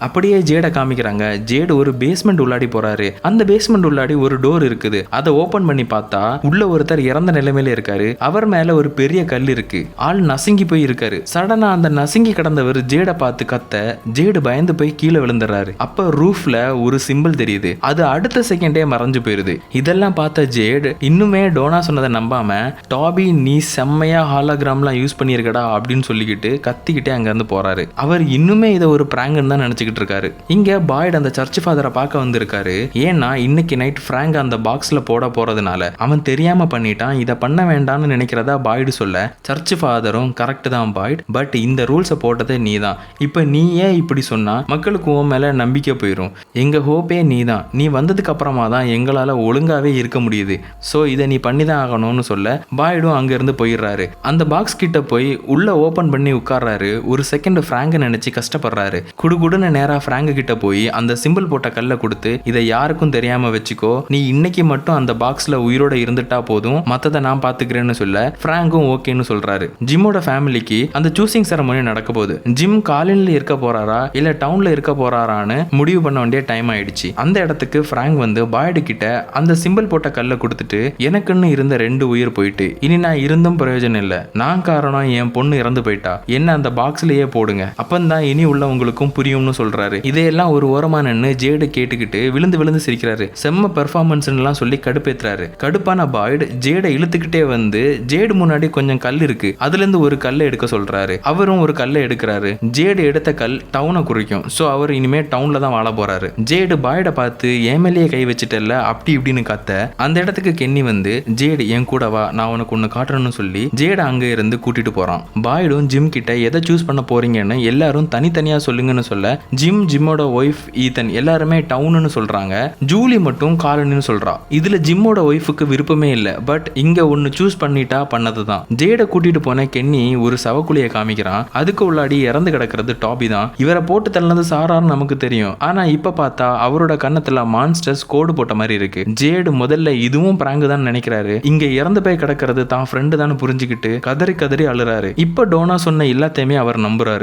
அப்படியே ஜேட காமிக்கிறாங்க. ஜேடு ஒரு பேஸ்மெண்ட் உள்ளாடி போறாரு. அந்த பேஸ்மெண்ட் உள்ளாடி ஒரு டோர் இருக்குது. அதை ஓபன் பண்ணி பார்த்தா உள்ள ஒருத்தர் இறந்த நிலைமையில இருக்காரு. அவர் மேல ஒரு பெரிய கல் இருக்கு. ஆள் நசுங்கி போய் இருக்காரு. சடனா அந்த நசுங்கி கிடந்தவர் ஜேட பார்த்து கத்த ஜேடு பயந்து போய் கீழே விழுந்துறாரு. அப்ப ரூஃப்ல ஒரு சிம்பிள் தெரியுது. அது அடுத்த செகண்டே மறைஞ்சு போயிருது. இதெல்லாம் பார்த்த ஜேடு இன்னுமே டோனா சொன்னதை நம்பாம டாபி நீ செம்மையா ஹாலோகிராம்லாம் யூஸ் பண்ணியிருக்கடா அப்படின்னு சொல்லிக்கிட்டு கத்திக்கிட்டே அங்க இருந்து போறாரு. அவர் இன்னுமே இதை ஒரு பிராங்க்னு தான் நினைச்சுக்கிட்டு இருக்காரு. இங்க பாய்டு அந்த சர்ச் ஃபாதரை பார்க்க வந்திருக்காரு. ஏன்னா இன்னைக்கு நைட் பிராங்க் அந்த பாக்ஸ்ல போட போறதுனால அவன் தெரியாம பண்ணிட்டான். இதை பண்ண வேண்டாம்னு நினைக்கிறதா பாய்டு சொல்ல சர்ச் ஃபாதரும் கரெக்ட் தான் பாய்டு, பட் இந்த ரூல்ஸை போட்டதே நீ தான். இப்ப நீ ஏன் இப்படி சொன்னா மக்களுக்கு உன் மேல நம்பிக்கை போயிடும். எங்க ஹோப்பே நீ தான். நீ வந்ததுக்கு அப்புறமா தான் எங்களால ஒழுங்காவே இருக்க முடியுது. ஸோ இதை நீ பண்ணிதான் ஆகணும்னு சொல்ல பாய்டும் அங்க இருந்து போயிடுறாரு. அந்த பாக்ஸ் கிட்ட போய் உள்ள ஓபன் பண்ணி உட்கார்றாரு. ஒரு செகண்ட் பிராங்க நினைச்சு கஷ்டப்படுறாரு. குடுகுடுன்னு நேரா பிராங்க கிட்ட போய் அந்த சிம்பிள் போட்ட கல்லை கொடுத்து இதை யாருக்கும் தெரியாம வச்சுக்கோ, நீ இன்னைக்கு மட்டும் அந்த பாக்ஸ்ல உயிரோட இருந்துட்டா போதும், மத்ததை நான் பாத்துக்கிறேன்னு சொல்ல பிராங்கும் ஓகேன்னு சொல்றாரு. ஜிம்மோட ஃபேமிலிக்கு அந்த சூசிங் செரமனி நடக்க போகுது. ஜிம் காலனில இருக்க போறாரா இல்ல டவுன்ல இருக்க போறாரான்னு முடிவு பண்ண வேண்டிய டைம் ஆயிடுச்சு. அந்த இடத்துக்கு பிராங்க் வந்து பாய்டு கிட்ட அந்த சிம்பிள் போட்ட கல்லை கொடுத்துட்டு எனக்குன்னு இருந்த 2 உயிர் போயிட்டு இனி நான் இருந்தும் பிரயோஜனம் இல்ல, நான் காரணம் என் பொண்ணு இறந்து போயிட்டா, என்ன அந்த பாக்ஸ்லயே போடுங்க, அப்பந்தான் இனி உள்ளவங்களுக்கும் புரியும்னு சொல்றாரு. இதையெல்லாம் ஒரு ஓரமா நின்று ஜேடு கேட்டுக்கிட்டு விழுந்து விழுந்து சிரிக்கிறாரு. செம்ம பெர்ஃபார்மன்ஸ் எல்லாம் சொல்லி கடுப்பேத்துறாரு. கடுப்பான பாய்டு ஜேடை இழுத்துக்கிட்டே வந்து ஜேடு முன்னாடி கொஞ்சம் கல் இருக்கு, அதுல இருந்து ஒரு கல்லை எடுக்க சொல்றாரு. அவரும் ஒரு கல்லை எடுக்கிறாரு. ஜேடு எடுத்த கல் டவுனை குறிக்கும். சோ அவர் இனிமே டவுன்ல தான் வாழ போறாரு. ஜேடு பாய்ட பார்த்து ஏமேலேயே கை வச்சுட்டல அப்படி இப்படின்னு கத்த அந்த இடத்துக்கு கென்னி வந்து ஜேடு என் கூட வா, நான் உனக்கு ஒன்னு காட்டுறேன்னு சொல்லி ஜேடு அங்க இருந்து கூட்டிட்டு போறான். பாய்டும் ஜிம் கிட்ட எதை சூஸ் பண்ண போறீங்கன்னு எல்லாரும் தனித்தனியா சொல்லுங்கன்னு சொல்ல ஜிம்மோட ஒய்ஃப் ஈத்தன் எல்லாருமே டவுன்னு சொல்றாங்க. ஜூலி மட்டும் காலனின்னு சொல்றா. இதுல ஜிம்மோட ஒய்ஃபுக்கு விருப்பமே இல்ல, பட் இங்க ஒன்னு சூஸ் பண்ணிட்டா பண்ணதுதான். ஜேட கூட்டிட்டு போன கென்னி ஒரு சவக்குழியை காமிக்கிறான். அதுக்கு உள்ளாடி இறந்து கிடக்கிறது டாபி தான். இவரை போட்டு தள்ளது சாரான்னு நமக்கு தெரியும். ஆனா இப்ப பார்த்தா அவரோட கண்ணத்துல மான்ஸ்டர்ஸ் கோடு போட்ட மாதிரி இருக்கு. ஜேடு முதல்ல இதுவும் பிராங்க் தான் நினைக்கிறாரு. இங்க இறந்து போய் கிடக்கிறது தான் ஃப்ரெண்டு தான் புரிஞ்சுக்கிட்டு கதறி கதறி அழுறாரு. இப்ப டோனா சொன்ன எல்லாத்தையுமே அவர் நம்புறாரு.